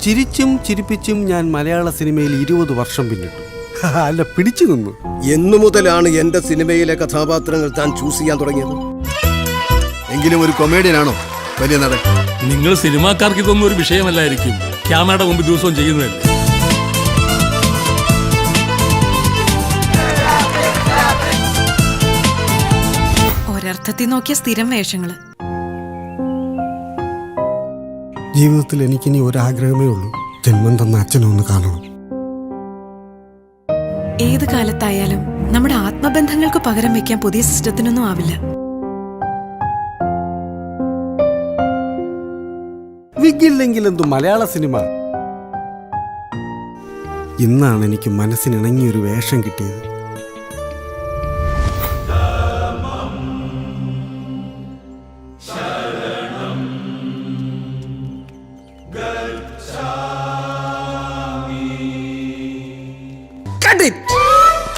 ചിരിച്ചും ചിരിപ്പിച്ചും ഞാൻ മലയാള സിനിമയിൽ 20 വർഷം പിന്നിട്ടു. അല്ല, പിടിച്ചു നിന്നു. എന്നു മുതലാണ് എന്റെ സിനിമയിലെ കഥാപാത്രങ്ങൾ താൻ ചൂസ് ചെയ്യാൻ തുടങ്ങിയത്? എങ്കിലും ഒരു കൊമേഡിയനാണോ വലിയ നടൻ? നിങ്ങൾ സിനിമാക്കാർക്ക് ഇതൊന്നും ഒരു വിഷയമല്ലായിരിക്കും. ക്യാമറയുടെ മുമ്പ് ദിവസവും ചെയ്യുന്നതല്ലേ. ഒരർത്ഥത്തിൽ നോക്കിയ സ്ഥിരം വേഷങ്ങള്. ജീവിതത്തിൽ എനിക്കിനി ഒരാഗ്രഹമേ ഉള്ളൂ, ജന്മം തന്ന അച്ഛനെ ഒന്ന് കാണണം. ഏത് കാലത്തായാലും നമ്മുടെ ആത്മബന്ധങ്ങൾക്ക് പകരം വെക്കാൻ പുതിയ സിസ്റ്റത്തിനൊന്നും ആവില്ല. വിഗില്ലെങ്കിൽ എന്തു മലയാള സിനിമ. ഇന്നാണ് എനിക്ക് മനസ്സിനിണങ്ങിയൊരു വേഷം കിട്ടിയത്. Cut it!